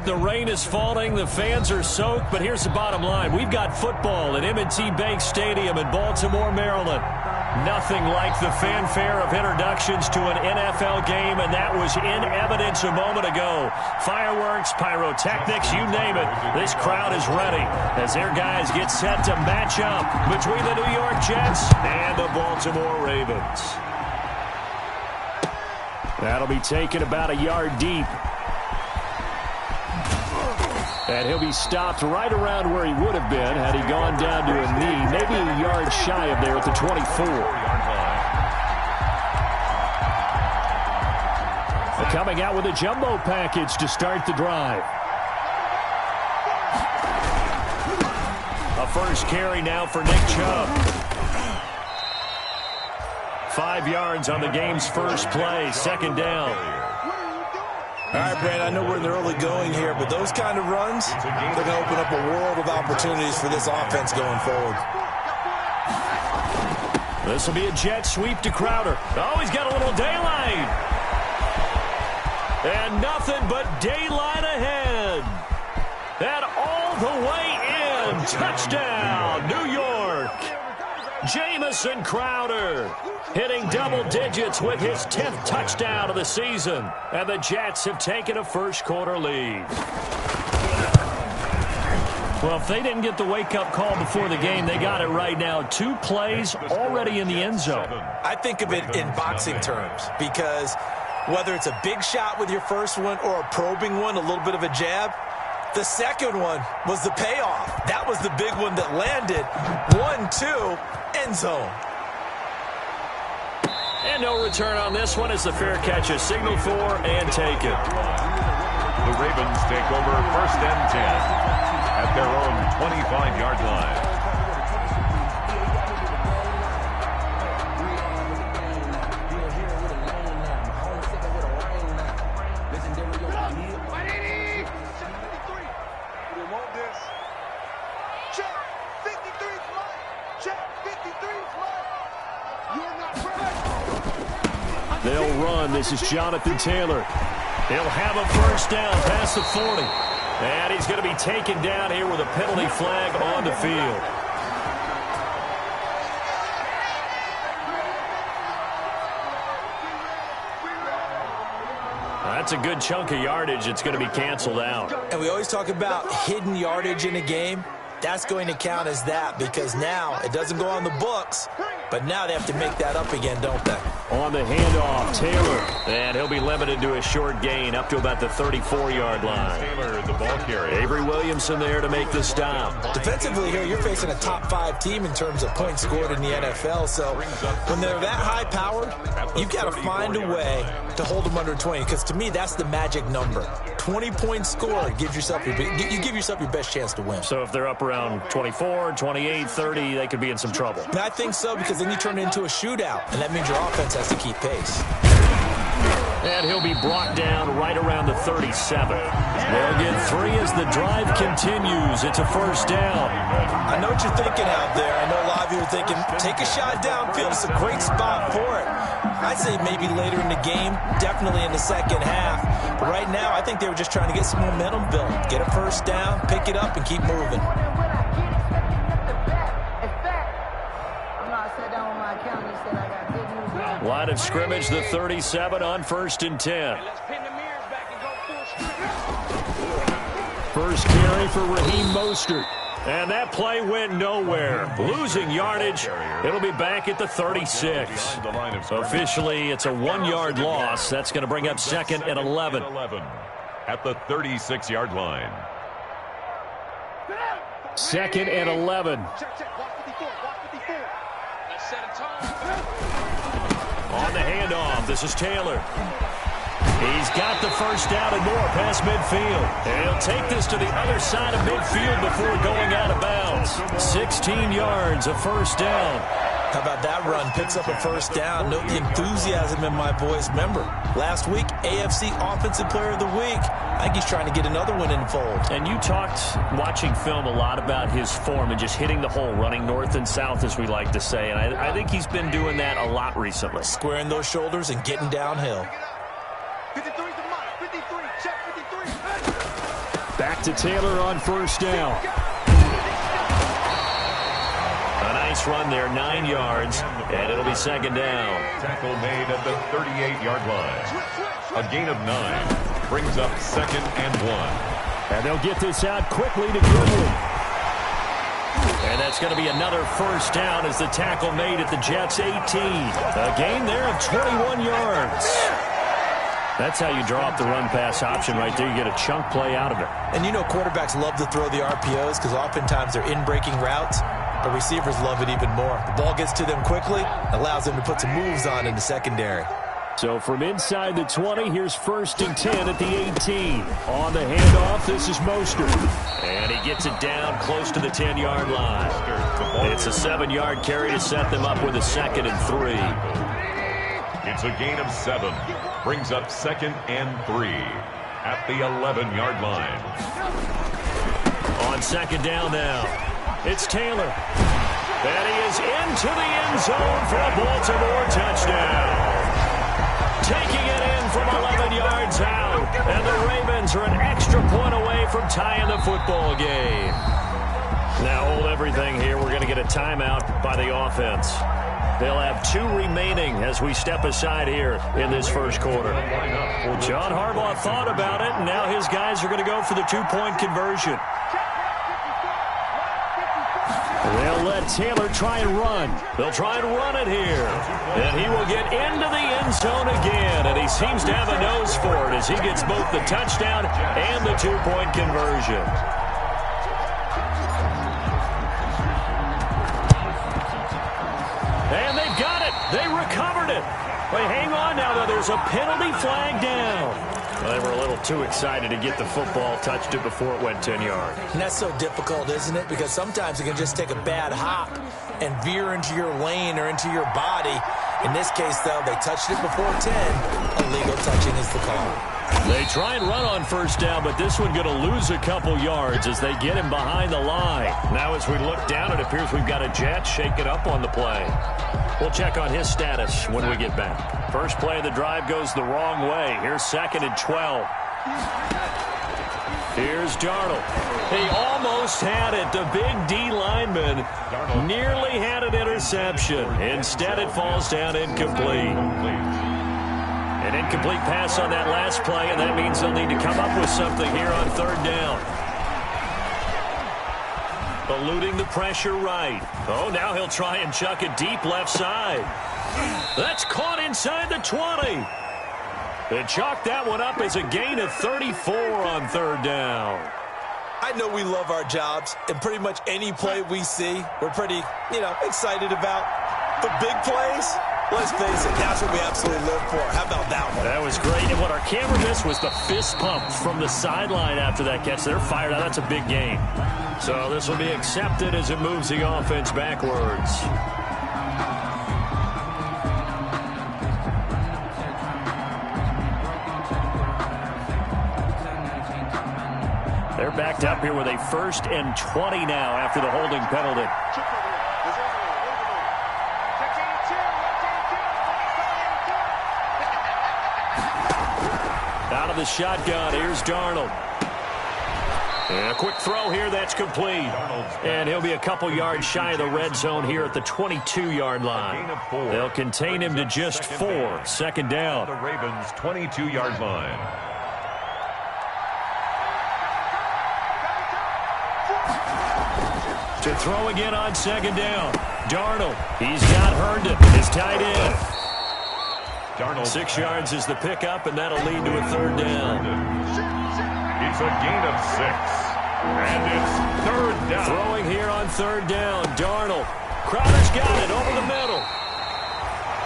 The rain is falling. The fans are soaked. But here's the bottom line. We've got football at M&T Bank Stadium in Baltimore, Maryland. Nothing like the fanfare of introductions to an NFL game, and that was in evidence a moment ago. Fireworks, pyrotechnics, you name it. This crowd is ready as their guys get set to match up between the New York Jets and the Baltimore Ravens. That'll be taken about a yard deep. And he'll be stopped right around where he would have been had he gone down to a knee, maybe a yard shy of there at the 24. They're coming out with a jumbo package to start the drive. A first carry now for Nick Chubb. 5 yards on the game's first play, second down. All right, Brandon, I know we're in the early going here, but those kind of runs, they're going to open up a world of opportunities for this offense going forward. This will be a jet sweep to Crowder. Oh, he's got a little daylight. And nothing but daylight ahead. And all the way in. Touchdown, New York. Jamison Crowder hitting double digits with his 10th touchdown of the season. And the Jets have taken a first-quarter lead. Well, if they didn't get the wake-up call before the game, they got it right now. 2 plays already in the end zone. I think of it in boxing terms because whether it's a big shot with your first one or a probing one, a little bit of a jab, the second one was the payoff. That was the big one that landed. 1-2, end zone. And no return on this one as the fair catch is signaled for and taken. The Ravens take over first and 10 at their own 25-yard line. They'll run. This is Jonathan Taylor. He'll have a first down past the 40. And he's going to be taken down here with a penalty flag on the field. That's a good chunk of yardage. It's going to be canceled out. And we always talk about hidden yardage in a game. That's going to count as that because now it doesn't go on the books, but now they have to make that up again, don't they? On the handoff, Taylor. And he'll be limited to a short gain up to about the 34-yard line. Taylor, the ball carrier. Avery Williamson there to make the stop. Defensively here, you're facing a top-5 team in terms of points scored in the NFL. So when they're that high-powered, you've got to find a way to hold them under 20. Because to me, that's the magic number. 20 points scored gives yourself you give yourself your best chance to win. So if they're up around 24, 28, 30, they could be in some trouble. And I think so because then you turn it into a shootout, and that means your offense has to keep pace. And he'll be brought down right around the 37. They'll get 3 as the drive continues. It's a first down. I know what you're thinking out there. I know a lot of you are thinking, take a shot downfield. It's a great spot for it. I'd say maybe later in the game, definitely in the second half. But right now, I think they were just trying to get some momentum built. Get a first down, pick it up, and keep moving. Line of scrimmage, the 37 on first and 10. First carry for Raheem Mostert. And that play went nowhere. Losing yardage. It'll be back at the 36. Officially, it's a 1-yard loss. That's going to bring up second and 11. At the 36-yard line. Second and 11. On the handoff, this is Taylor. He's got the first down and more past midfield. And he'll take this to the other side of midfield before going out of bounds. 16 yards, a first down. How about that run? Picks up a first down. Note the enthusiasm in my voice. Remember, last week, AFC Offensive Player of the Week. I think he's trying to get another one in the fold. And you talked, watching film, a lot about his form and just hitting the hole, running north and south, as we like to say. And I think he's been doing that a lot recently. Squaring those shoulders and getting downhill. Back to Taylor on first down. A nice run there, 9 yards, and it'll be second down. Tackle made at the 38-yard line. A gain of 9 brings up 2nd and 1. And they'll get this out quickly to Goodwin. And that's going to be another first down as the tackle made at the Jets' 18. A gain there of 21 yards. That's how you draw up the run-pass option right there. You get a chunk play out of it. And you know quarterbacks love to throw the RPOs because oftentimes they're in-breaking routes. But receivers love it even more. The ball gets to them quickly, allows them to put some moves on in the secondary. So from inside the 20, here's 1st and 10 at the 18. On the handoff, this is Mostert. And he gets it down close to the 10-yard line. It's a 7-yard carry to set them up with a 2nd and 3. It's a gain of 7. Brings up 2nd and 3 at the 11-yard line. On 2nd down now, it's Taylor. And he is into the end zone for a Baltimore touchdown. Taking it in from 11 yards out. And the Ravens are an extra point away from tying the football game. Now hold everything here. We're going to get a timeout by the offense. They'll have 2 remaining as we step aside here in this first quarter. Well, John Harbaugh thought about it, and now his guys are going to go for the 2-point conversion. They'll let Taylor try and run. They'll try and run it here. And he will get into the end zone again. And he seems to have a nose for it as he gets both the touchdown and the 2-point conversion. And they've got it. They recovered it. They hang on now, though. There's a penalty flag down. Well, they were a little too excited to get the football, touched it before it went 10 yards. And that's so difficult, isn't it? Because sometimes it can just take a bad hop and veer into your lane or into your body. In this case, though, they touched it before 10. Illegal touching is the call. They try and run on first down, but this one going to lose a couple yards as they get him behind the line. Now as we look down, it appears we've got a Jet shaking up on the play. We'll check on his status when we get back. First play of the drive goes the wrong way. Here's 2nd and 12. Here's Darnold. He almost had it. The big D lineman nearly had an interception. Instead, it falls down incomplete. An incomplete pass on that last play, and that means they'll need to come up with something here on 3rd down. Eluding the pressure right. Oh, now he'll try and chuck it deep left side. That's caught inside the 20. They chalk that one up as a gain of 34 on 3rd down. I know we love our jobs, and pretty much any play we see, we're pretty, excited about. The big plays, let's face it, that's what we absolutely live for. How about that one? That was great, and what our camera missed was the fist pump from the sideline after that catch. They're fired out. That's a big game. So this will be accepted as it moves the offense backwards. They're backed up here with a 1st and 20 now after the holding penalty. Out of the shotgun, here's Darnold. And a quick throw here, that's complete. And he'll be a couple yards shy of the red zone here at the 22-yard line. They'll contain him to just 4. 2nd down. The Ravens' 22-yard line. To throw again on 2nd down. Darnold, he's got Herndon, his tight end. Darnold. 6 yards is the pickup, and that'll lead to a 3rd down. It's a gain of 6. And it's 3rd down. Throwing here on 3rd down. Darnold. Crowder's got it over the middle.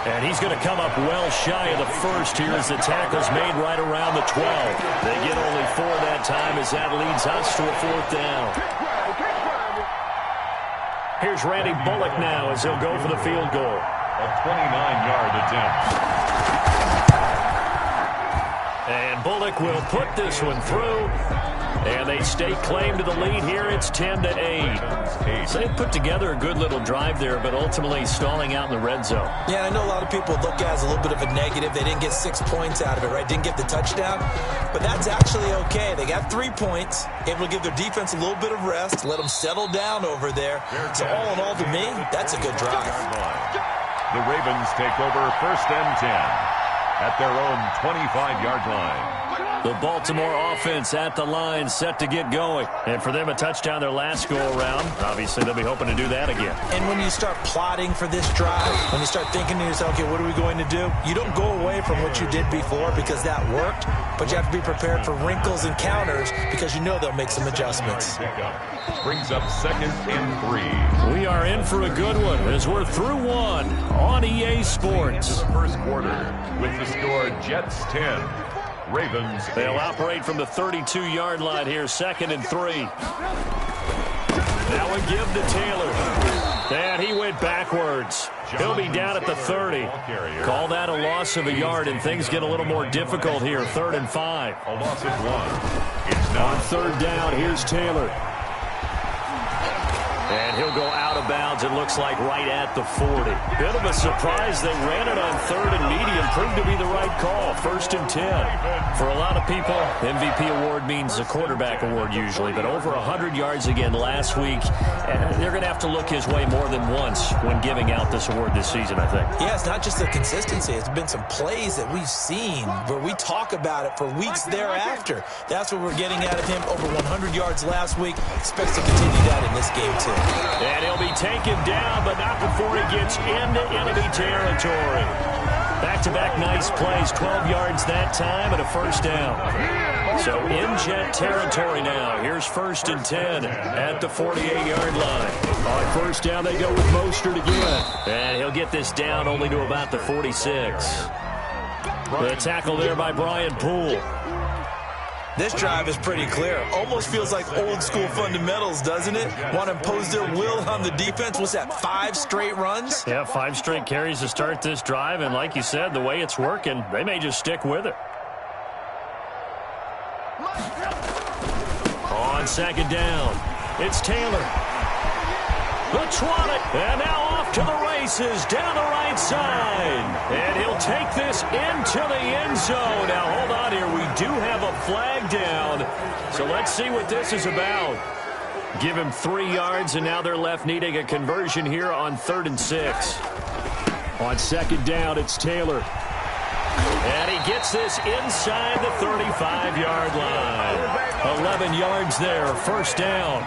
And he's going to come up well shy of the first here as the tackle's made right around the 12. They get only 4 that time as that leads us to a 4th down. Here's Randy Bullock now as he'll go for the field goal. A 29-yard attempt. And Bullock will put this one through. And they stake claim to the lead here. It's 10-8. So they put together a good little drive there, but ultimately stalling out in the red zone. Yeah, I know a lot of people look at it as a little bit of a negative. They didn't get 6 points out of it, right? Didn't get the touchdown. But that's actually okay. They got 3 points, able to give their defense a little bit of rest, let them settle down over there. So all in all, to me, that's a good drive. The Ravens take over 1st and 10 at their own 25-yard line. The Baltimore offense at the line, set to get going. And for them, a touchdown their last go-around. Obviously, they'll be hoping to do that again. And when you start plotting for this drive, when you start thinking to yourself, okay, what are we going to do? You don't go away from what you did before because that worked, but you have to be prepared for wrinkles and counters because you know they'll make some adjustments. Brings up 2nd and 3. We are in for a good one as we're through one on EA Sports. First quarter with the score Jets 10. Ravens. They'll operate from the 32-yard line here, 2nd and 3. Now a give to Taylor. And he went backwards. He'll be down at the 30. Call that a loss of a yard, and things get a little more difficult here, 3rd and 5. A loss of 1. It's now on 3rd down, here's Taylor. And he'll go out of bounds, it looks like, right at the 40. Bit of a surprise. They ran it on 3rd and medium. Proved to be the right call. 1st and 10. For a lot of people, MVP award means a quarterback award usually. But over 100 yards again last week. They're going to have to look his way more than once when giving out this award this season, I think. Yeah, it's not just the consistency. It's been some plays that we've seen where we talk about it for weeks thereafter. That's what we're getting out of him. Over 100 yards last week. Expects to continue that in this game, too. And he'll be taken down, but not before he gets into enemy territory. Back-to-back nice plays, 12 yards that time and a 1st down. So in Jet territory now. Here's 1st and 10 at the 48-yard line. On 1st down, they go with Mostert again. And he'll get this down only to about the 46. The tackle there by Brian Poole. This drive is pretty clear. Almost feels like old school fundamentals, doesn't it? Want to impose their will on the defense. What's that, 5 straight runs? Yeah, 5 straight carries to start this drive. And like you said, the way it's working, they may just stick with it. On 2nd down, it's Taylor. The twat it, and now off to the races down the right side. And he'll take this into the end zone. Now, hold on here. We do have a flag down. So let's see what this is about. Give him 3 yards, and now they're left needing a conversion here on 3rd and 6. On 2nd down, it's Taylor. And he gets this inside the 35-yard line. 11 yards there, 1st down.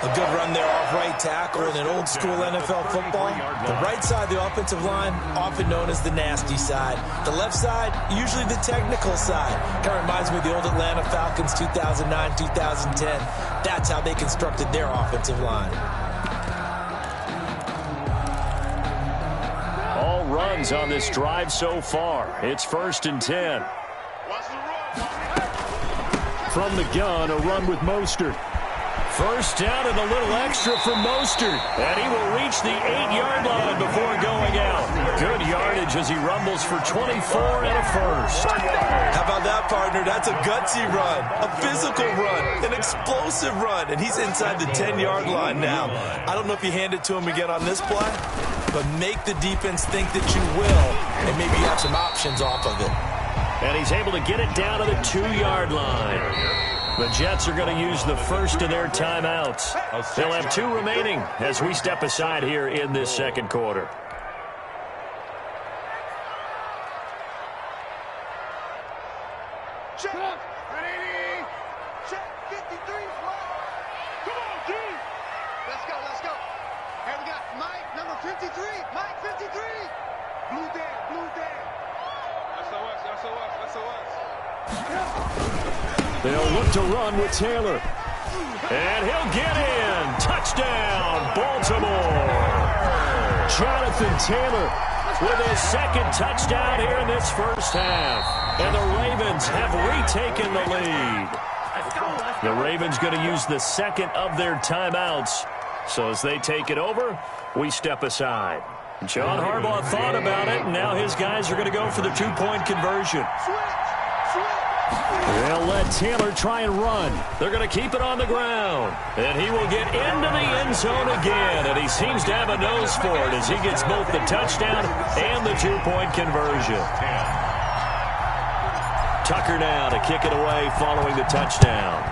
A good run there off right tackle in an old school NFL football. The right side of the offensive line, often known as the nasty side. The left side, usually the technical side. Kind of reminds me of the old Atlanta Falcons 2009, 2010. That's how they constructed their offensive line. All runs on this drive so far. It's 1st and 10. From the gun, a run with Mostert. 1st down and a little extra from Mostert. And he will reach the 8-yard line before going out. Good yardage as he rumbles for 24 and a 1st. How about that, partner? That's a gutsy run, a physical run, an explosive run. And he's inside the 10-yard line now. I don't know if you hand it to him again on this play, but make the defense think that you will, and maybe you have some options off of it. And he's able to get it down to the 2-yard line. The Jets are going to use the first of their timeouts. They'll have 2 remaining as we step aside here in this 2nd quarter. Check. Ready? Check. 53. Come on, D. Let's go, let's go. Here we got Mike, number 53. Mike, 53. Blue Dan, blue Dan. That's us. They'll look to run with Taylor. And he'll get in. Touchdown, Baltimore. Jonathan Taylor with his 2nd touchdown here in this 1st half. And the Ravens have retaken the lead. The Ravens going to use the 2nd of their timeouts. So as they take it over, we step aside. John Harbaugh thought about it, and now his guys are going to go for the 2-point conversion. They'll let Taylor try and run. They're going to keep it on the ground. And he will get into the end zone again. And he seems to have a nose for it as he gets both the touchdown and the two-point conversion. Tucker now to kick it away following the touchdown.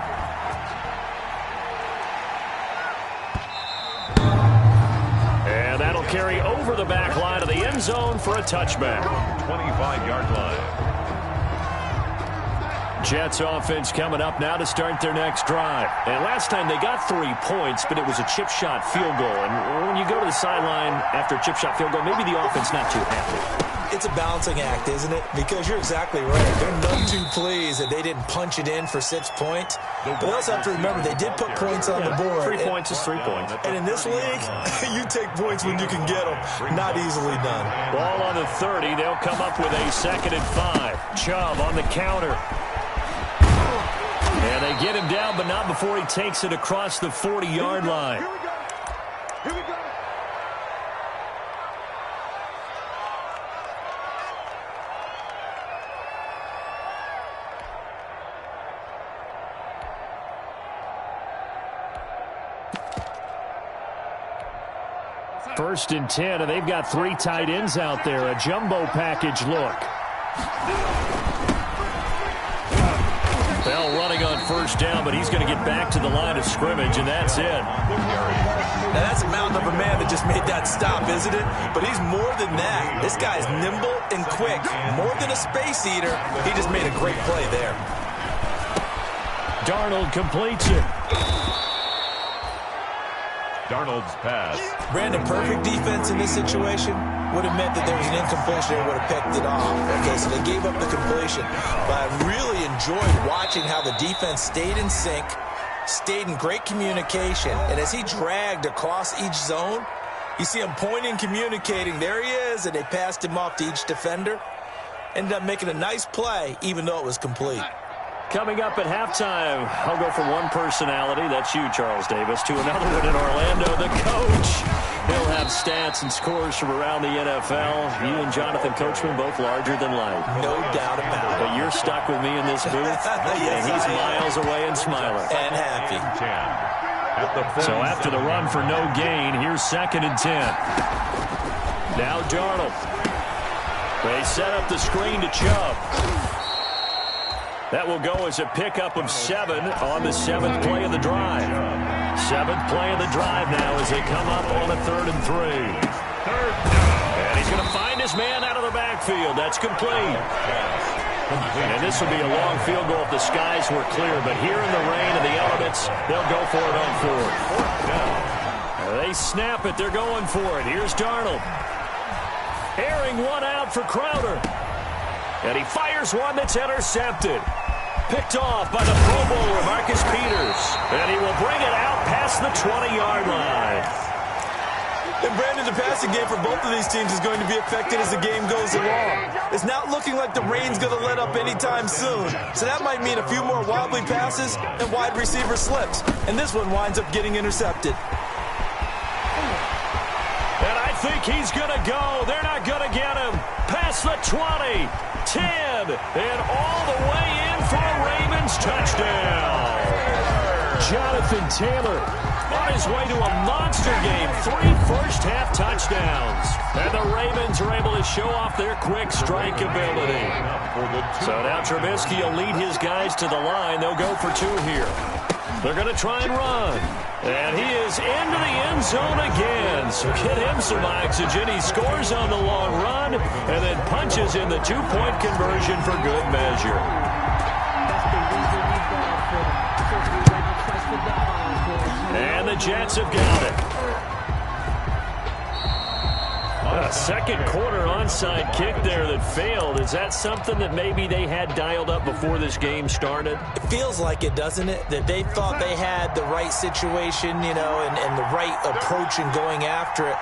And that'll carry over the back line of the end zone for a touchback. 25-yard line. Jets offense coming up now to start their next drive. And last time they got 3 points, but it was a chip shot field goal. And when you go to the sideline after a chip shot field goal, maybe the offense not too happy. It's a balancing act, isn't it? Because you're exactly right. They're none too pleased that they didn't punch it in for 6 points. But they also have to remember they did put points on the board. 3 points is 3 points. And in this league, you take points when you can get them. Not easily done. Ball on the 30. They'll come up with a 2nd and 5. Chubb on the counter. And they get him down, but not before he takes it across the 40-yard line. Here we go. Here we go. First and 10, and they've got 3 tight ends out there. A jumbo package look. Bell running on first down, but he's going to get back to the line of scrimmage, and that's it. Now, that's a mountain of a man that just made that stop, isn't it? But he's more than that. This guy's nimble and quick. More than a space eater, he just made a great play there. Darnold completes it. Darnold's pass. Brandon, perfect defense in this situation would have meant that there was an incompletion and would have picked it off. Okay, so they gave up the completion. But I really enjoyed watching how the defense stayed in sync, stayed in great communication, and as he dragged across each zone, you see him pointing, communicating. There he is, and they passed him off to each defender. Ended up making a nice play, even though it was complete. Coming up at halftime, I'll go from one personality, that's you, Charles Davis, to another one in Orlando, the coach. He'll have stats and scores from around the NFL. You and Jonathan Coachman, both larger than life. No doubt about it. But you're stuck with me in this booth, Yes, and he's I am. miles away and smiling. And happy. 10. At the So after the run for no gain, here's 2nd and 10. Now Darnold. They set up the screen to Chubb. That will go as a pickup of 7 on the 7th play of the drive. 7th play of the drive now as they come up on a 3rd and 3. And he's going to find his man out of the backfield. That's complete. And this will be a long field goal if the skies were clear. But here in the rain and the elements, they'll go for it on 4th. They snap it. They're going for it. Here's Darnold. Airing one out for Crowder. And he fires one that's intercepted. Picked off by the Pro Bowler, Marcus Peters. And he will bring it out past the 20-yard line. And Brandon, the passing game for both of these teams is going to be affected as the game goes along. It's not looking like the rain's going to let up anytime soon. So that might mean a few more wobbly passes and wide receiver slips. And this one winds up getting intercepted. And I think he's going to go. They're not going to get him. Past the 20, 10, and all the way in for a Ravens touchdown. Jonathan Taylor on his way to a monster game. 3 first-half touchdowns. And the Ravens are able to show off their quick strike ability. So now Trubisky will lead his guys to the line. They'll go for 2 here. They're going to try and run. And he is into the end zone again. So get him some oxygen. He scores on the long run and then punches in the 2-point conversion for good measure. And the Jets have got it. A second quarter onside kick there that failed. Is that something that maybe they had dialed up before this game started? It feels like it, doesn't it? That they thought they had the right situation, you know, and the right approach in going after it.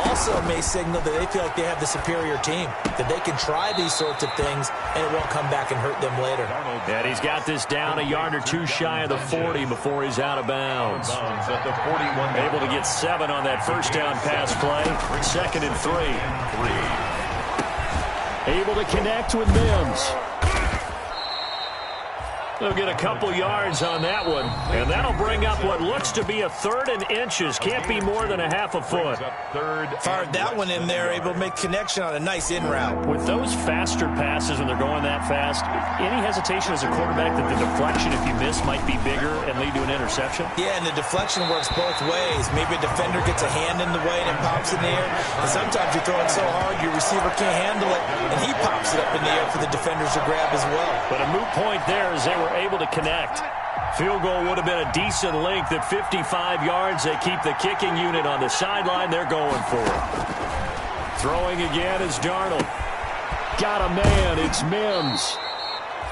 Also may signal that they feel like they have the superior team, that they can try these sorts of things and it won't come back and hurt them later. And he's got this down a yard or 2 shy of the 40 before he's out of bounds. Able to get 7 on that first down pass play. 2nd and 3. Able to connect with Mims. They'll get a couple yards on that one, and that'll bring up what looks to be a 3rd and inches. Can't be more than a half a foot. Fired that one in there, able to make connection on a nice in route. With those faster passes when they're going that fast, any hesitation as a quarterback that the deflection, if you miss, might be bigger and lead to an interception? Yeah, and the deflection works both ways. Maybe a defender gets a hand in the way and it pops in the air. And sometimes you throw it so hard your receiver can't handle it, and he pops it up in the air for the defenders to grab as well. But a moot point there as they were able to connect. Field goal would have been a decent length at 55 yards. They keep the kicking unit on the sideline. They're going for it. Throwing again is Darnold. Got a man. It's Mims.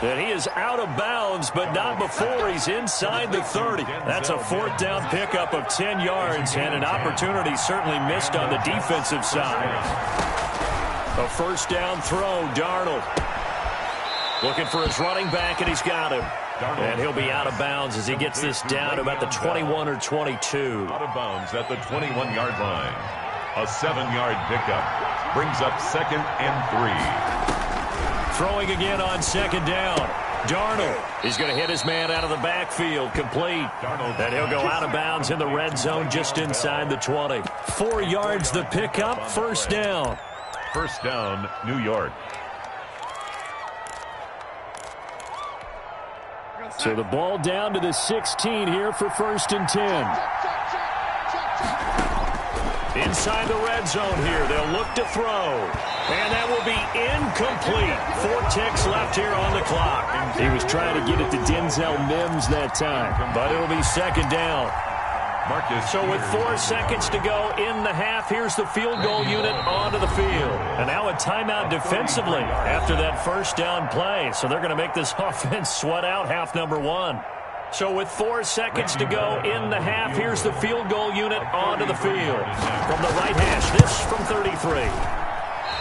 And he is out of bounds, but not before he's inside the 30. That's a 4th down pickup of 10 yards, and an opportunity certainly missed on the defensive side. A 1st down throw, Darnold. Looking for his running back, and he's got him. And he'll be out of bounds as he gets this down to about the 21 or 22. Out of bounds at the 21-yard line. A 7-yard pickup brings up 2nd and 3. Throwing again on 2nd down. Darnold is going to hit his man out of the backfield. Complete. And he'll go out of bounds in the red zone just inside the 20. 4 yards the pickup. 1st down. 1st down, New York. So the ball down to the 16 here for 1st and 10. Inside the red zone here. They'll look to throw. And that will be incomplete. 4 ticks left here on the clock. He was trying to get it to Denzel Mims that time. But it'll be 2nd down. So with 4 seconds to go in the half, here's the field goal unit onto the field. And now a timeout defensively after that 1st down play. So they're going to make this offense sweat out half number 1. So with 4 seconds to go in the half, here's the field goal unit onto the field. From the right hash, this from 33.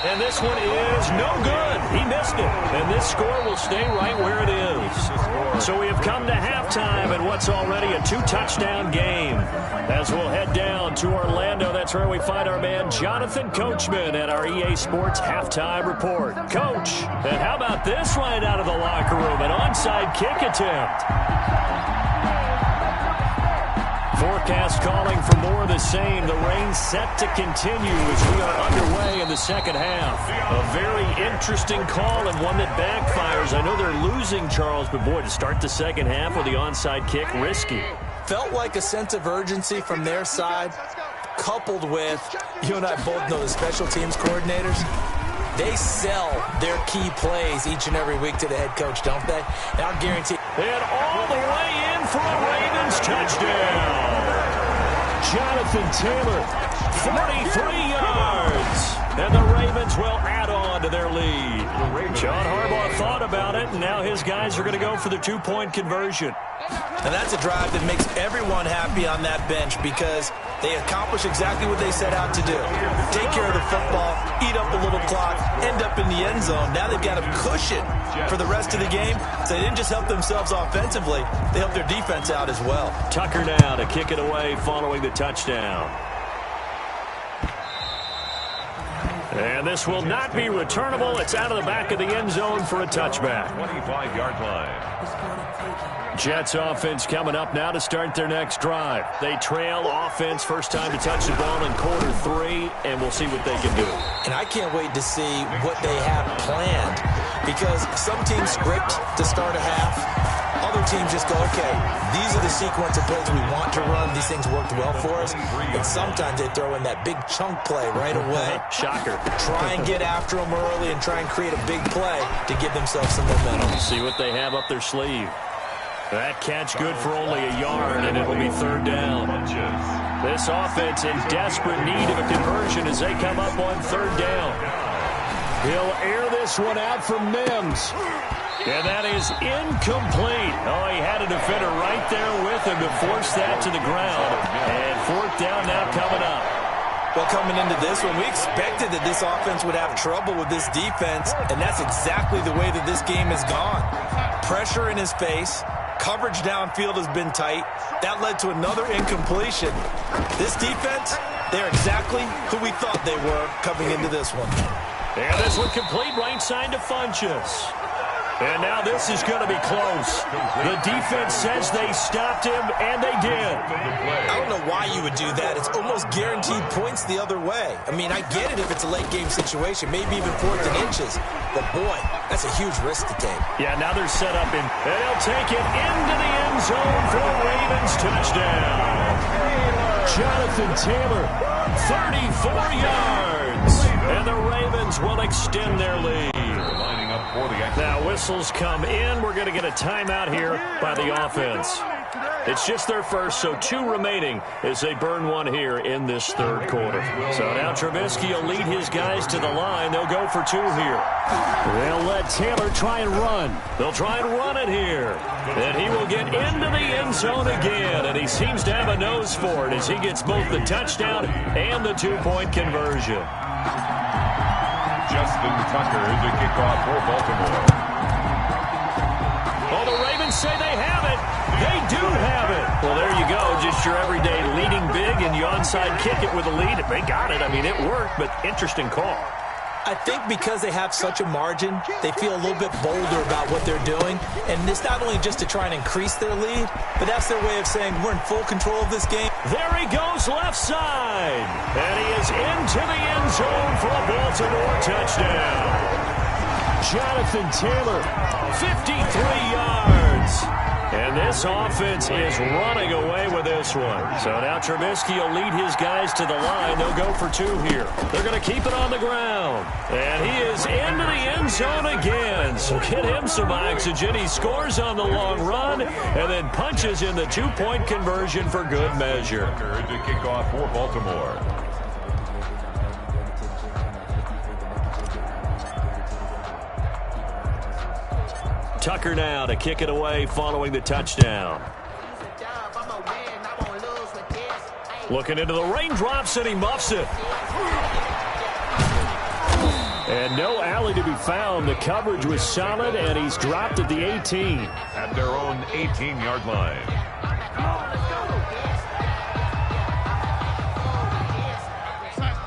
And this one is no good. He missed it. And this score will stay right where it is. So we have come to halftime in what's already a 2-touchdown game. As we'll head down to Orlando, that's where we find our man Jonathan Coachman at our EA Sports Halftime Report. Coach, and how about this right out of the locker room? An onside kick attempt. Forecast calling for more of the same. The rain set to continue as we are underway in the 2nd half. A very interesting call and one that backfires. I know they're losing, Charles, but boy, to start the 2nd half with the onside kick, risky. Felt like a sense of urgency from their side, coupled with, you and I both know the special teams coordinators. They sell their key plays each and every week to the head coach, don't they? And I'll guarantee. And all the way in for a Ravens touchdown. Jonathan Taylor, 43 yards. And the Ravens will add on to their lead. John Harbaugh thought about it, and now his guys are going to go for the 2-point conversion. And that's a drive that makes everyone happy on that bench because they accomplish exactly what they set out to do. Take care of the football, eat up a little clock, end up in the end zone. Now they've got a cushion for the rest of the game. So they didn't just help themselves offensively, they helped their defense out as well. Tucker now to kick it away following the touchdown. And this will not be returnable. It's out of the back of the end zone for a touchback. 25-yard line. Jets offense coming up now to start their next drive. They trail offense, first time to touch the ball in quarter 3, and we'll see what they can do. And I can't wait to see what they have planned because some teams script to start a half. Other teams just go, okay, these are the sequence of plays we want to run. These things worked well for us. And sometimes they throw in that big chunk play right away. Shocker. Try and get after them early and try and create a big play to give themselves some momentum. See what they have up their sleeve. That catch good for only a yard, and it will be 3rd down. This offense in desperate need of a conversion as they come up on 3rd down. He'll air this one out for Mims. And that is incomplete. Oh, he had a defender right there with him to force that to the ground. And 4th down now coming up. Well, coming into this one, we expected that this offense would have trouble with this defense, and that's exactly the way that this game has gone. Pressure in his face. Coverage downfield has been tight. That led to another incompletion. This defense, they're exactly who we thought they were coming into this one. And this one complete right side to Funchess. And now this is going to be close. The defense says they stopped him, and they did. I don't know why you would do that. It's almost guaranteed points the other way. I mean, I get it if it's a late-game situation, maybe even 4th and inches. But, boy, that's a huge risk to take. Yeah, now they're set up in. And they'll take it into the end zone for a Ravens touchdown. Jonathan Taylor, 34 yards. And the Ravens will extend their lead. Now whistles come in. We're going to get a timeout here by the offense. It's just their first, so 2 remaining as they burn 1 here in this 3rd quarter. So now Trubisky will lead his guys to the line. They'll go for 2 here. They'll let Taylor try and run. They'll try and run it here. And he will get into the end zone again. And he seems to have a nose for it as he gets both the touchdown and the 2-point conversion. Justin Tucker to kick off for Baltimore. Well, the Ravens say they have it. They do have it. Well, there you go. Just your everyday leading big, and you onside kick it with a lead. If they got it, I mean, it worked, but interesting call. I think because they have such a margin, they feel a little bit bolder about what they're doing. And it's not only just to try and increase their lead, but that's their way of saying we're in full control of this game. There he goes left side. And he is into the end zone for a Baltimore touchdown. Jonathan Taylor, 53 yards. And this offense is running away with this one. So now Trubisky will lead his guys to the line. They'll go for 2 here. They're going to keep it on the ground. And he is into the end zone again. So get him some oxygen. He scores on the long run and then punches in the 2-point conversion for good measure. To kick off for Baltimore. Tucker now to kick it away following the touchdown. Looking into the raindrops, and he muffs it. And no alley to be found. The coverage was solid, and he's dropped at the 18. At their own 18-yard line.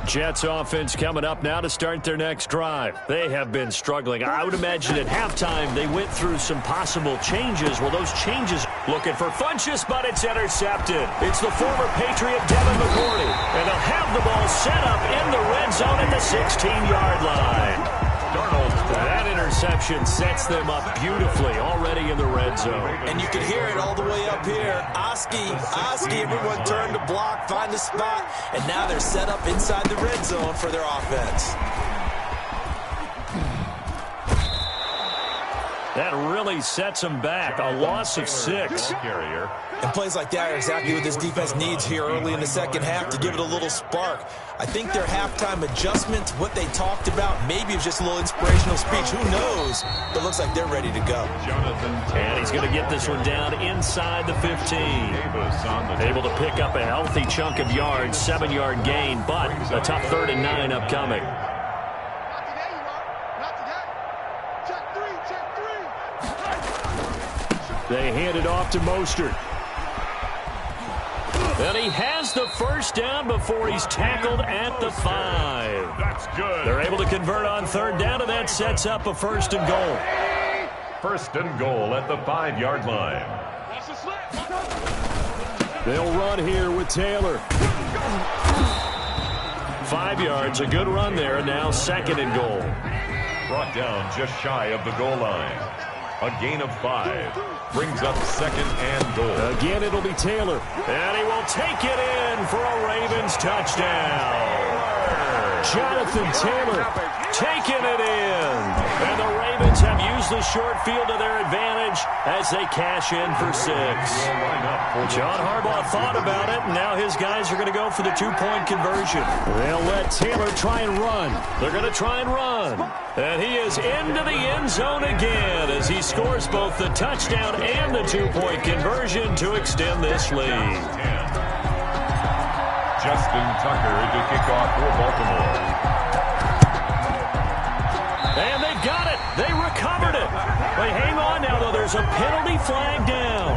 Jets offense coming up now to start their next drive. They have been struggling. I would imagine at halftime they went through some possible changes. Well, those changes looking for Funchess, but it's intercepted. It's the former Patriot Devin McCourty, and they'll have the ball set up in the red zone at the 16-yard line. That interception sets them up beautifully already in the red zone. And you can hear it all the way up here. Oski, everyone turn to block, find a spot, and now they're set up inside the red zone for their offense. That really sets them back. A loss of 6. And plays like that are exactly what this defense needs here early in the second half to give it a little spark. I think their halftime adjustment, what they talked about, maybe it was just a little inspirational speech. Who knows? But it looks like they're ready to go. And he's going to get this one down inside the 15. Able to pick up a healthy chunk of yards, 7-yard gain, but a tough 3rd and 9 upcoming. They hand it off to Mostert. And he has the first down before he's tackled at the 5. That's good. They're able to convert on 3rd down, and that sets up a 1st and goal. 1st and goal at the 5-yard line. They'll run here with Taylor. 5 yards, a good run there, and now 2nd and goal. Brought down just shy of the goal line. A gain of 5. Brings up 2nd and goal. Again, it'll be Taylor. And he will take it in for a Ravens touchdown. Jonathan Taylor taking it in. And the Ravens have used the short field to their advantage as they cash in for 6. John Harbaugh thought about it, and now his guys are going to go for the 2-point conversion. They'll let Taylor try and run. They're going to try and run. And he is into the end zone again as he scores both the touchdown and the 2-point conversion to extend this lead. Justin Tucker to kick off for Baltimore. And they've got it. They recovered it. But hang on now, though. There's a penalty flag down.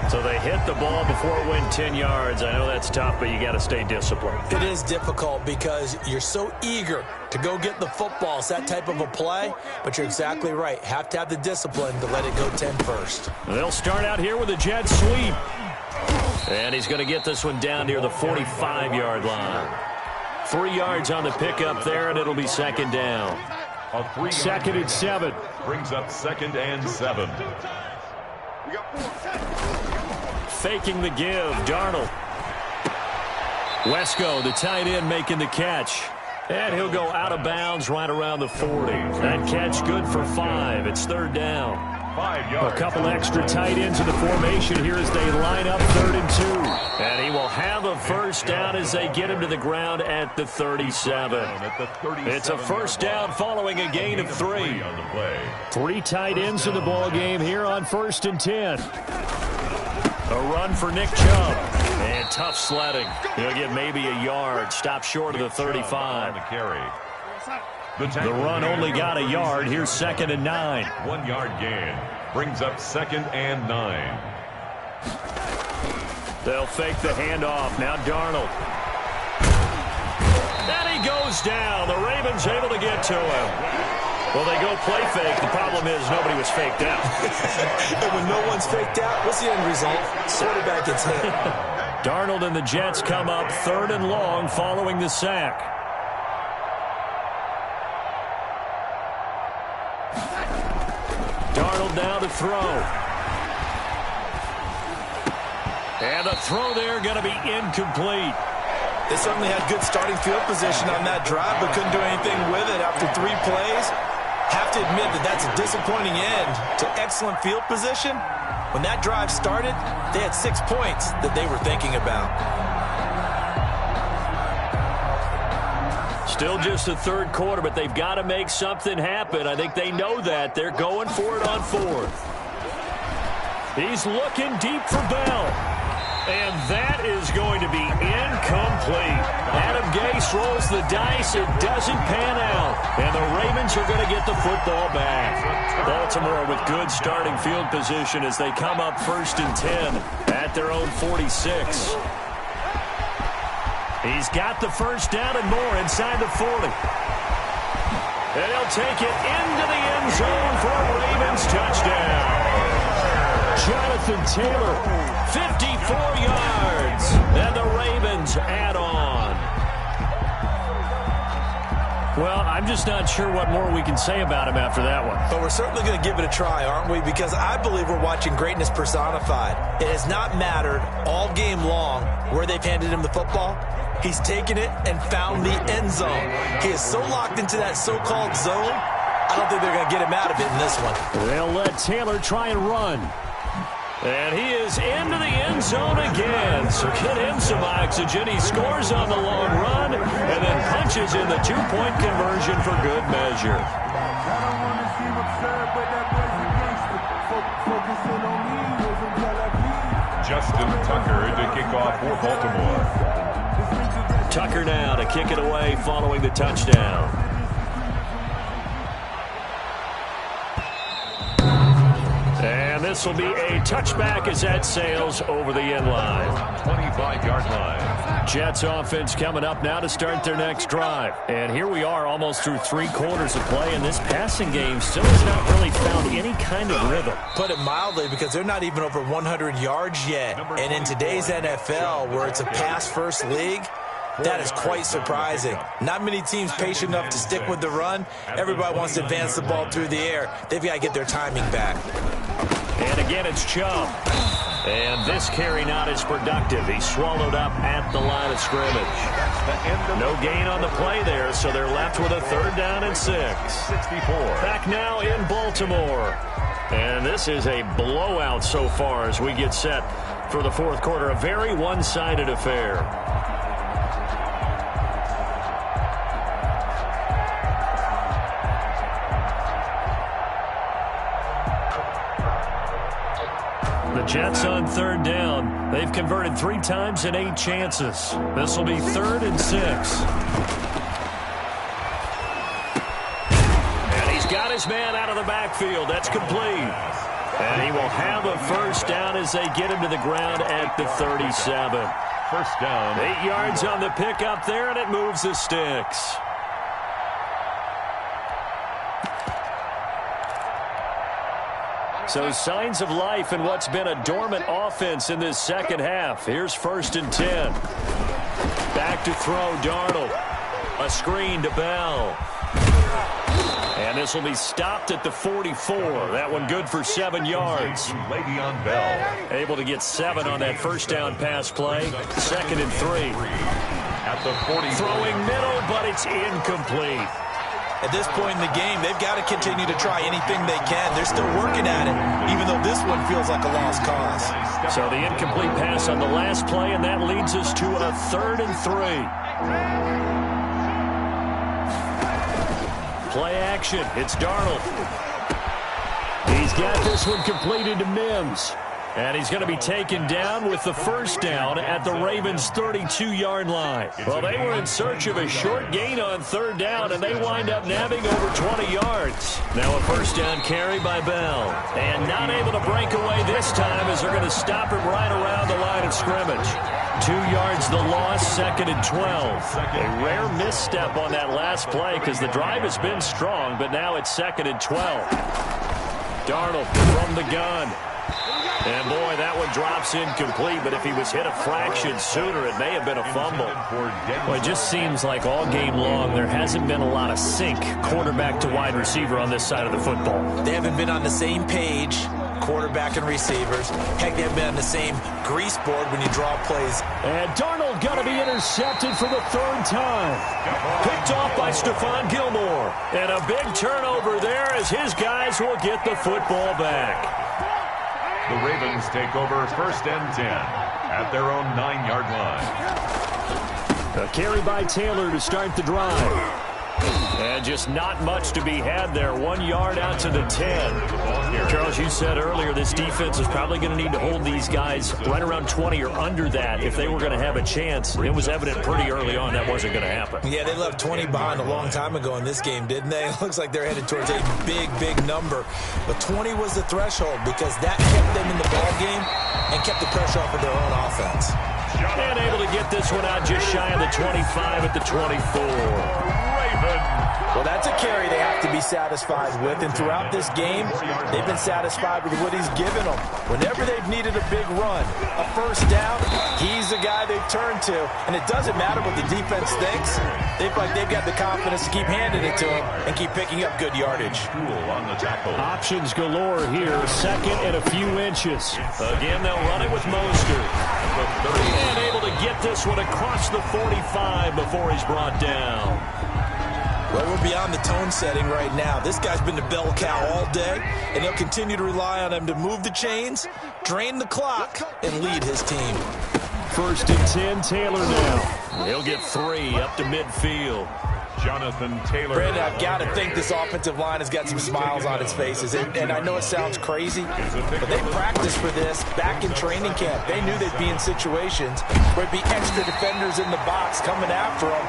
So they hit the ball before it went 10 yards. I know that's tough, but you got to stay disciplined. It is difficult because you're so eager to go get the football. It's that type of a play, but you're exactly right. Have to have the discipline to let it go 10 first. They'll start out here with a jet sweep. And he's going to get this one down near the 45-yard line. 3 yards on the pickup there, and it'll be second down. Second and 7. Brings up second and 7. Faking the give, Darnold. Wesco, the tight end, making the catch. And he'll go out of bounds right around the 40. That catch good for 5. It's third down. 5 yards. A couple extra tight ends in the formation here as they line up 3rd and 2. And he will have a first down as they get him to the ground at the 37. It's a first down following a gain of 3. 3 tight ends in the ball game here on 1st and 10. A run for Nick Chubb. And tough sledding. He'll get maybe a yard. Stop short of the 35. The run only got a yard. Here's 2nd and 9. 1 yard gain. Brings up 2nd and 9. They'll fake the handoff. Now Darnold. And he goes down. The Ravens able to get to him. Well, they go play fake. The problem is nobody was faked out. And when no one's faked out, what's the end result? Quarterback gets hit. Darnold and the Jets come up 3rd and long following the sack. Darnold now to throw. And the throw there going to be incomplete. They certainly had good starting field position on that drive, but couldn't do anything with it after 3 plays. Have to admit that that's a disappointing end to excellent field position. When that drive started, they had 6 points that they were thinking about. Still just the 3rd quarter, but they've got to make something happen. I think they know that. They're going for it on 4th. He's looking deep for Bell. And that is going to be incomplete. Adam Gase rolls the dice. It doesn't pan out. And the Ravens are going to get the football back. Baltimore with good starting field position as they come up 1st and 10 at their own 46. He's got the first down and more inside the 40. And he'll take it into the end zone for a Ravens touchdown. Jonathan Taylor, 54 yards. And the Ravens add on. Well, I'm just not sure what more we can say about him after that one. But we're certainly going to give it a try, aren't we? Because I believe we're watching greatness personified. It has not mattered all game long where they've handed him the football. He's taken it and found the end zone. He is so locked into that so-called zone, I don't think they're going to get him out of it in this one. They'll let Taylor try and run. And he is into the end zone again. So get him some oxygen. He scores on the long run and then punches in the 2-point conversion for good measure. Justin Tucker to kick off for Baltimore. Tucker now to kick it away following the touchdown. And this will be a touchback as that sails over the end line. 25-yard line. Jets offense coming up now to start their next drive. And here we are almost through 3 quarters of play, and this passing game still has not really found any kind of rhythm. Put it mildly, because they're not even over 100 yards yet. And in today's NFL, where it's a pass-first league, that is quite surprising. Not many teams patient enough to stick with the run. Everybody wants to advance the ball through the air. They've got to get their timing back. And again, it's Chubb. And this carry not as productive. He's swallowed up at the line of scrimmage. No gain on the play there, so they're left with a 3rd down and 6. 64. Back now in Baltimore. And this is a blowout so far as we get set for the 4th quarter. A very one-sided affair. The Jets on 3rd down. They've converted 3 times in 8 chances. This will be 3rd and 6. And he's got his man out of the backfield. That's complete. And he will have a first down as they get him to the ground at the 37. First down. 8 yards on the pickup there, and it moves the sticks. So signs of life in what's been a dormant offense in this second half. Here's 1st and 10. Back to throw, Darnold. A screen to Bell. And this will be stopped at the 44. That one good for 7 yards. Le'Veon Bell. Able to get 7 on that first down pass play. 2nd and 3. At the 40. Throwing middle, but it's incomplete. At this point in the game, they've got to continue to try anything they can. They're still working at it, even though this one feels like a lost cause. So the incomplete pass on the last play, and that leads us to a 3rd and 3. Play action. It's Darnold. He's got this one completed to Mims. And he's going to be taken down with the first down at the Ravens' 32-yard line. Well, they were in search of a short gain on 3rd down, and they wind up nabbing over 20 yards. Now a first down carry by Bell. And not able to break away this time as they're going to stop him right around the line of scrimmage. 2 yards the loss, 2nd and 12. A rare misstep on that last play because the drive has been strong, but now it's 2nd and 12. Darnold from the gun. And, boy, that one drops incomplete, but if he was hit a fraction sooner, it may have been a fumble. Well, it just seems like all game long there hasn't been a lot of sync quarterback to wide receiver on this side of the football. They haven't been on the same page, quarterback and receivers. Heck, they haven't been on the same grease board when you draw plays. And Darnold going to be intercepted for the 3rd time. Picked off by Stephon Gilmore. And a big turnover there as his guys will get the football back. The Ravens take over 1st and 10 at their own 9-yard line. A carry by Taylor to start the drive. And just not much to be had there. 1 yard out to the 10. Charles, you said earlier this defense is probably going to need to hold these guys right around 20 or under that if they were going to have a chance. It was evident pretty early on that wasn't going to happen. Yeah, they left 20 behind a long time ago in this game, didn't they? It looks like they're headed towards a big, big number. But 20 was the threshold because that kept them in the ball game and kept the pressure off of their own offense. And able to get this one out just shy of the 25 at the 24. Well, that's a carry they have to be satisfied with, and throughout this game, they've been satisfied with what he's given them. Whenever they've needed a big run, a first down, he's the guy they've turned to, and it doesn't matter what the defense thinks. They've got the confidence to keep handing it to him and keep picking up good yardage. Options galore here, 2nd and a few inches. Again, they'll run it with Mostert. And able to get this one across the 45 before he's brought down. Well, we're beyond the tone setting right now. This guy's been the bell cow all day, and he'll continue to rely on him to move the chains, drain the clock, and lead his team. 1st and 10, Taylor now. He'll get 3 up to midfield. Jonathan Taylor. Brandon, I've got to think this offensive line has got some smiles on its faces. And I know it sounds crazy, but they practiced for this back in training camp. They knew they'd be in situations where it'd be extra defenders in the box coming after them,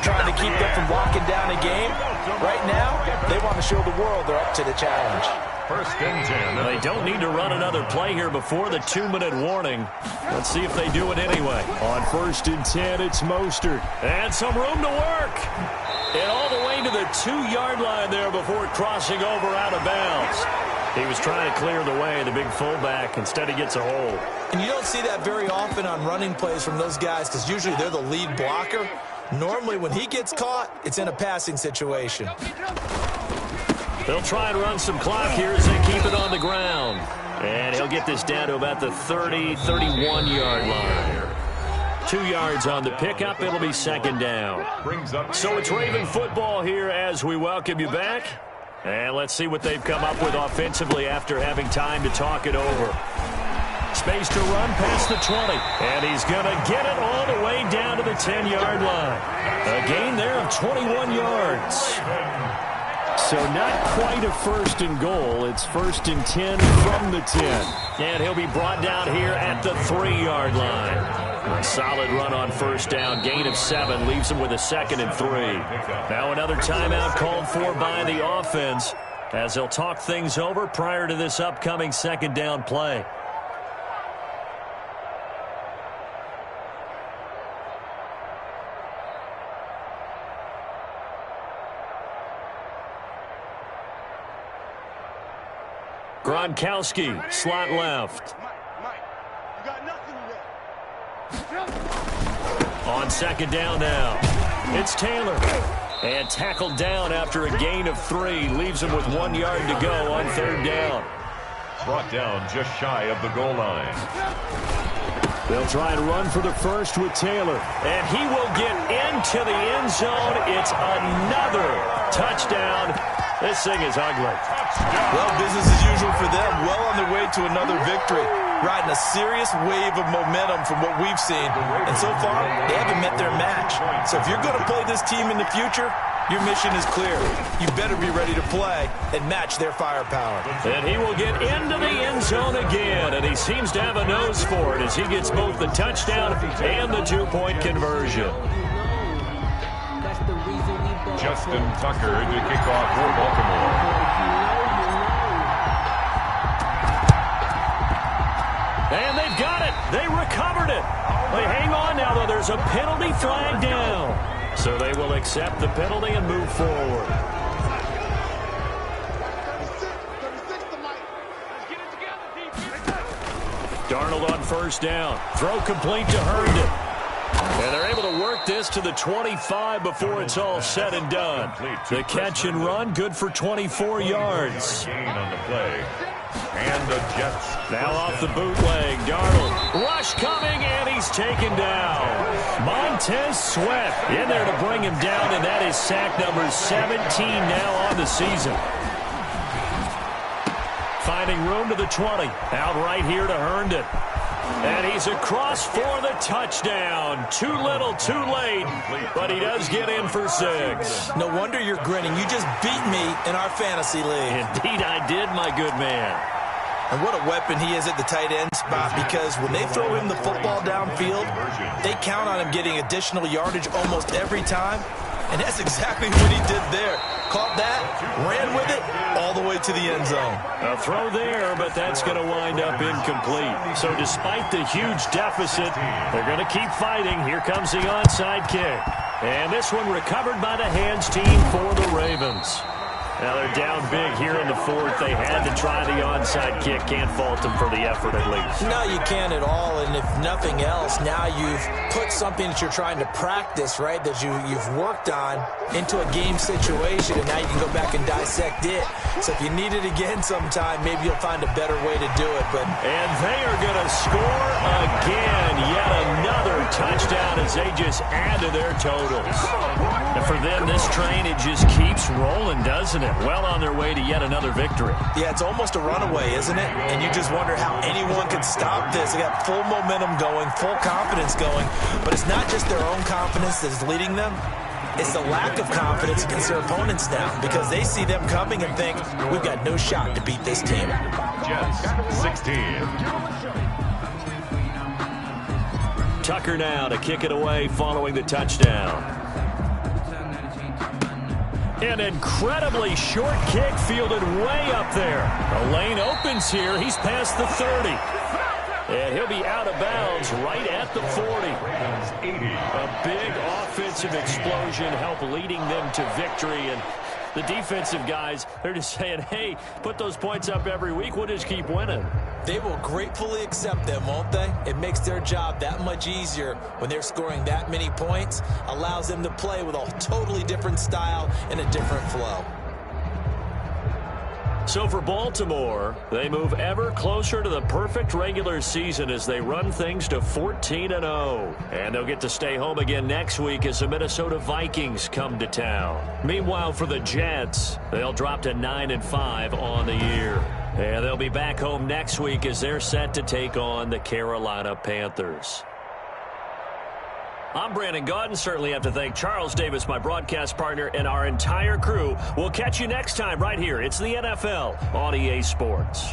trying to keep them from locking down a game. Right now, they want to show the world they're up to the challenge. 1st and 10. They don't need to run another play here before the 2-minute warning. Let's see if they do it anyway. On 1st and 10, it's Mostert. And some room to work. And all the way to the 2-yard line there before crossing over out of bounds. He was trying to clear the way, the big fullback. Instead, he gets a hold. And you don't see that very often on running plays from those guys because usually they're the lead blocker. Normally, when he gets caught, it's in a passing situation. They'll try and run some clock here as they keep it on the ground. And he'll get this down to about the 30, 31-yard line. 2 yards on the pickup. It'll be 2nd down. So it's Raven football here as we welcome you back. And let's see what they've come up with offensively after having time to talk it over. Space to run past the 20. And he's going to get it all the way down to the 10-yard line. A gain there of 21 yards. So not quite a 1st and goal. It's 1st and 10 from the 10. And he'll be brought down here at the 3-yard line. A solid run on 1st down. Gain of 7 leaves him with a 2nd and 3. Now another timeout called for by the offense. as they'll talk things over prior to this upcoming second down play. Gronkowski, slot left. Mike, you got nothing On second down now, it's Taylor. And tackled down after a gain of 3. Leaves him with 1 yard to go on third down. Brought down just shy of the goal line. They'll try and run for the first with Taylor. And he will get into the end zone. It's another touchdown. This thing is ugly. Well, business as usual for them. Well on their way to another victory. Riding a serious wave of momentum from what we've seen. And so far, they haven't met their match. So if you're going to play this team in the future, your mission is clear. You better be ready to play and match their firepower. And he will get into the end zone again. And he seems to have a nose for it as he gets both the touchdown and the 2-point conversion. Justin Tucker to kick off for Baltimore. And they've got it. They recovered it. They hang on now, though. There's a penalty flag down. So they will accept the penalty and move forward. 36 to Mike. Let's get it together, defense. Darnold on first down. Throw complete to Herndon. And they're able to work this to the 25 before it's all said and done. The catch and run, good for 24 yards. Gain on the play. And the Jets. Now off the bootleg, Darnold. Rush coming, and he's taken down. Montez Sweat in there to bring him down, and that is sack number 17 now on the season. Finding room to the 20. Out right here to Herndon. And he's across for the touchdown. Too little, too late, but he does get in for 6. No wonder you're grinning. You just beat me in our fantasy league. Indeed I did, my good man. And what a weapon he is at the tight end spot, because when they throw him the football downfield, they count on him getting additional yardage almost every time. And that's exactly what he did there. Caught that, ran with it, all the way to the end zone. A throw there, but that's going to wind up incomplete. So despite the huge deficit, they're going to keep fighting. Here comes the onside kick. And this one recovered by the hands team for the Ravens. Now they're down big here in the 4th. They had to try the onside kick. Can't fault them for the effort at least. No, you can't at all. And if nothing else, now you've put something that you're trying to practice, right, that you've worked on into a game situation, and now you can go back and dissect it. So if you need it again sometime, maybe you'll find a better way to do it. And they are going to score again. Yet another touchdown as they just add to their totals. And for them, this train, it just keeps rolling, doesn't it? Well on their way to yet another victory. Yeah, it's almost a runaway, isn't it? And you just wonder how anyone could stop this. They got full momentum going, full confidence going. But it's not just their own confidence that's leading them. It's the lack of confidence against their opponents now, because they see them coming and think, we've got no shot to beat this team. Jets, 16. Tucker now to kick it away following the touchdown. An incredibly short kick fielded way up there. A lane opens here. He's past the 30. And he'll be out of bounds right at the 40. A big offensive explosion helped leading them to victory. And the defensive guys, they're just saying, hey, put those points up every week. We'll just keep winning. They will gratefully accept them, won't they? It makes their job that much easier when they're scoring that many points. Allows them to play with a totally different style and a different flow. So for Baltimore, they move ever closer to the perfect regular season as they run things to 14-0. And they'll get to stay home again next week as the Minnesota Vikings come to town. Meanwhile, for the Jets, they'll drop to 9-5 on the year. And they'll be back home next week as they're set to take on the Carolina Panthers. I'm Brandon Gaudin. Certainly have to thank Charles Davis, my broadcast partner, and our entire crew. We'll catch you next time right here. It's the NFL on EA Sports.